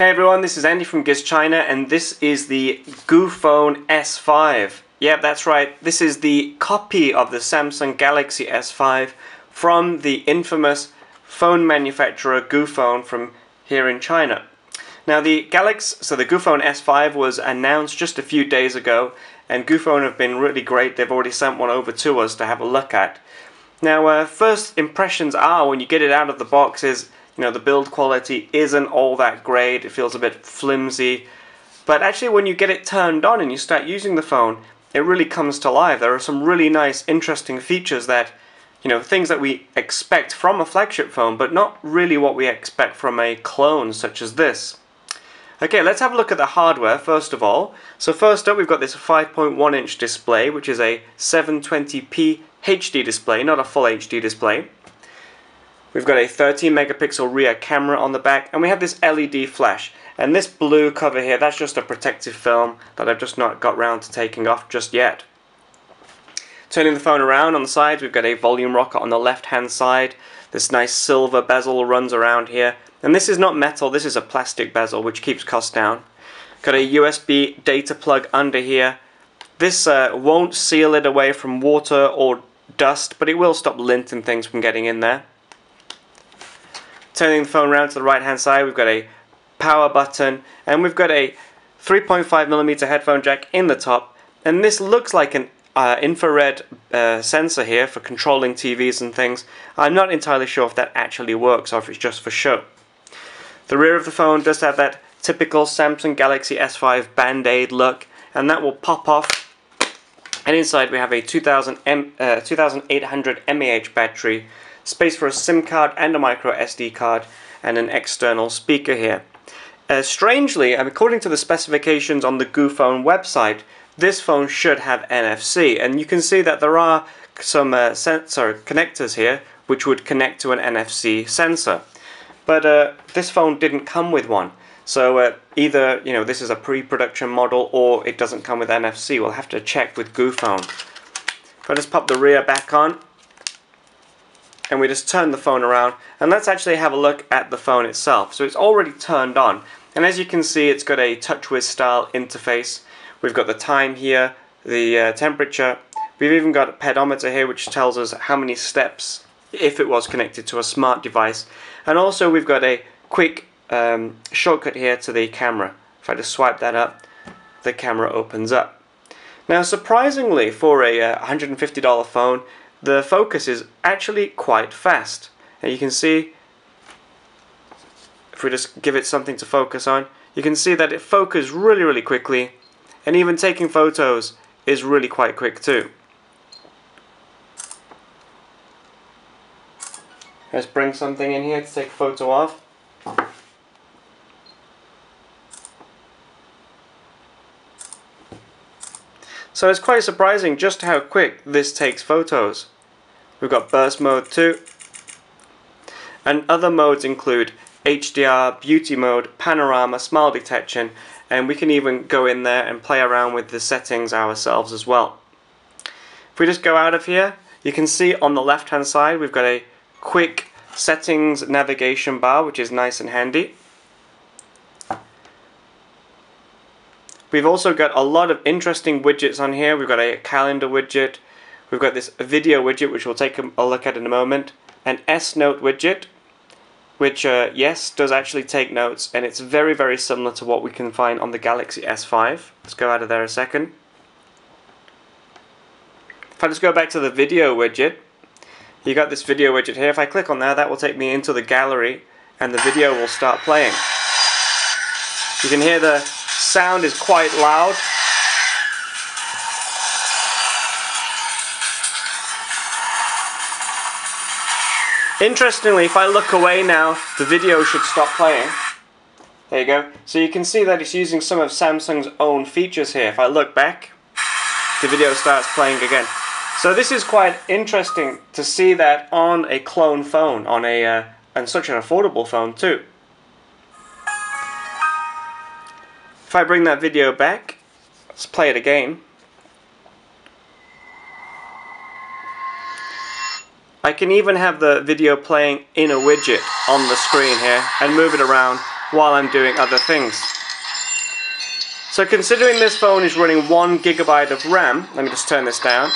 Hey everyone, this is Andy from Giz China, and this is the Goophone S5. Yep, that's right. This is the copy of the Samsung Galaxy S5 from the infamous phone manufacturer Goophone from here in China. Now the Goophone S5 was announced just a few days ago, and Goophone have been really great. They've already sent one over to us to have a look at. Now, first impressions are, when you get it out of the box, is the build quality isn't all that great. It feels a bit flimsy. But actually when you get it turned on and you start using the phone, it really comes to life. There are some really nice, interesting features that, things that we expect from a flagship phone, but not really what we expect from a clone such as this. Okay, let's have a look at the hardware first of all. So first up, we've got this 5.1 inch display, which is a 720p HD display, not a full HD display. We've got a 13 megapixel rear camera on the back, and we have this LED flash. And this blue cover here, that's just a protective film that I've just not got round to taking off just yet. Turning the phone around on the sides, we've got a volume rocker on the left hand side. This nice silver bezel runs around here. And this is not metal, this is a plastic bezel, which keeps costs down. Got a USB data plug under here. This won't seal it away from water or dust, but it will stop lint and things from getting in there. Turning the phone around to the right hand side, we've got a power button, and we've got a 3.5mm headphone jack in the top, and this looks like an infrared sensor here for controlling TVs and things. I'm not entirely sure if that actually works or if it's just for show. The rear of the phone does have that typical Samsung Galaxy S5 Band-Aid look, and that will pop off, and inside we have a 2800 mAh battery, space for a SIM card and a micro SD card, and an external speaker here. Strangely, according to the specifications on the Goophone website, this phone should have NFC, and you can see that there are some connectors here which would connect to an NFC sensor. But this phone didn't come with one, so either this is a pre-production model or it doesn't come with NFC. We'll have to check with Goophone. If I just pop the rear back on, and we just turn the phone around, and let's actually have a look at the phone itself. So it's already turned on, and as you can see, it's got a TouchWiz style interface. We've got the time here, the temperature. We've even got a pedometer here, which tells us how many steps if it was connected to a smart device. And also we've got a quick shortcut here to the camera. If I just swipe that up, the camera opens up. Now surprisingly, for a $150 phone, the focus is actually quite fast. And you can see, if we just give it something to focus on, you can see that it focuses really quickly, and even taking photos is really quite quick too. Let's bring something in here to take a photo of. So it's quite surprising just how quick this takes photos. We've got burst mode too, and other modes include HDR, beauty mode, panorama, smile detection, and we can even go in there and play around with the settings ourselves as well. If we just go out of here, you can see on the left hand side we've got a quick settings navigation bar, which is nice and handy. We've also got a lot of interesting widgets on here. We've got a calendar widget, we've got this video widget, which we'll take a look at in a moment, an S-Note widget, which yes, does actually take notes, and it's very similar to what we can find on the Galaxy S5. Let's go out of there a second. If I just go back to the video widget, you got this video widget here. If I click on that will take me into the gallery, and the video will start playing. You can hear the sound is quite loud. Interestingly, if I look away now, the video should stop playing. There you go. So you can see that it's using some of Samsung's own features here. If I look back, the video starts playing again. So this is quite interesting to see that on a clone phone, on a and such an affordable phone too. If I bring that video back, let's play it again. I can even have the video playing in a widget on the screen here and move it around while I'm doing other things. So considering this phone is running 1 GB of RAM, let me just turn this down.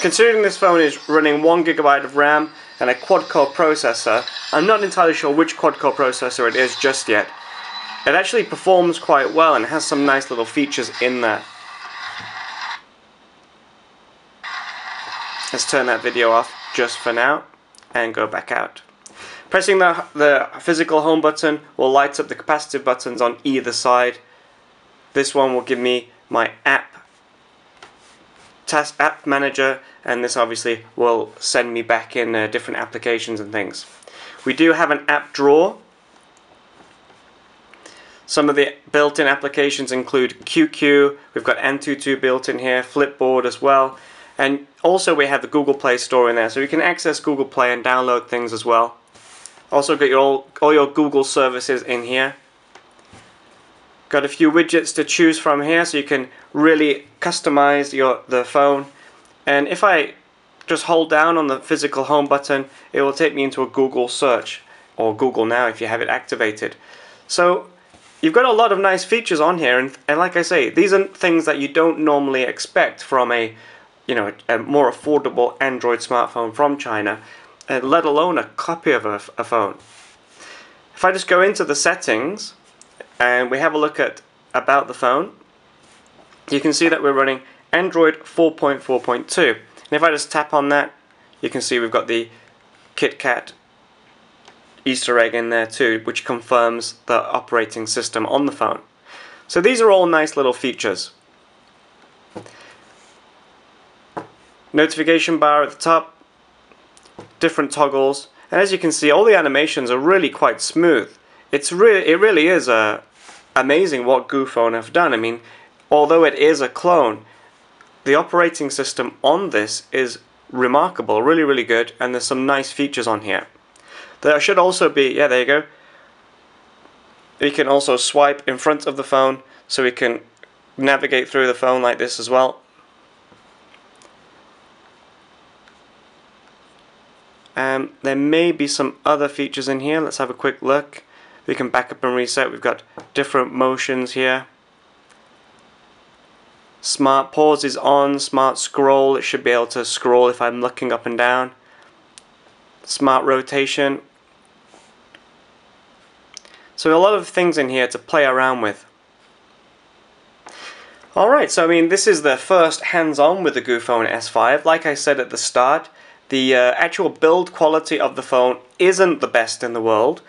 Considering this phone is running 1 GB of RAM and a quad-core processor, I'm not entirely sure which quad-core processor it is just yet. It actually performs quite well and has some nice little features in there. Let's turn that video off just for now and go back out. Pressing the physical home button will light up the capacitive buttons on either side. This one will give me my app manager, and this obviously will send me back in different applications and things. We do have an app drawer. Some of the built-in applications include QQ, we've got Antutu built in here, Flipboard as well, and also we have the Google Play Store in there, so you can access Google Play and download things as well. Also got all your Google services in here. Got a few widgets to choose from here, so you can really customize the phone. And if I just hold down on the physical home button, it will take me into a Google search, or Google Now if you have it activated. So you've got a lot of nice features on here, and like I say, these are things that you don't normally expect from a more affordable Android smartphone from China, let alone a copy of a phone. If I just go into the settings and we have a look at about the phone, you can see that we're running Android 4.4.2. And if I just tap on that, you can see we've got the KitKat Easter egg in there too, which confirms the operating system on the phone. So these are all nice little features. Notification bar at the top, different toggles, and as you can see, all the animations are really quite smooth. It really is amazing what Goophone have done. I mean, although it is a clone, the operating system on this is remarkable, really good, and there's some nice features on here. There should also be, yeah, there you go. We can also swipe in front of the phone, so we can navigate through the phone like this as well. There may be some other features in here. Let's have a quick look. We can back up and reset. We've got different motions here. Smart pause is on. Smart scroll, it should be able to scroll if I'm looking up and down. Smart rotation. So a lot of things in here to play around with. Alright, so I mean, this is the first hands-on with the Goophone S5. Like I said at the start, the actual build quality of the phone isn't the best in the world.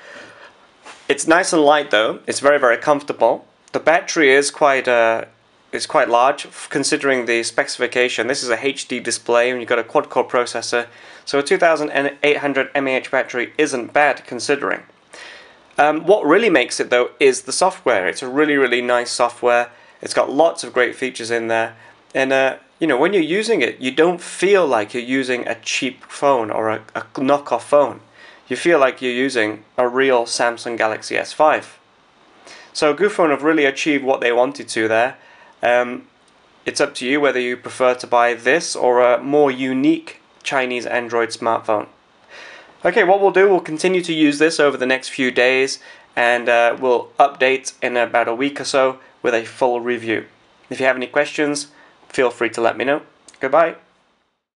It's nice and light though. It's very comfortable. The battery is quite large considering the specification. This is a HD display and you've got a quad-core processor, so a 2800 mAh battery isn't bad considering. What really makes it though is the software. It's a really nice software. It's got lots of great features in there, and you know, when you're using it, you don't feel like you're using a cheap phone or a knockoff phone. You feel like you're using a real Samsung Galaxy S5. So Goophone have really achieved what they wanted to there. It's up to you whether you prefer to buy this or a more unique Chinese Android smartphone. Okay, what we'll do, we'll continue to use this over the next few days, and we'll update in about a week or so with a full review. If you have any questions, feel free to let me know. Goodbye.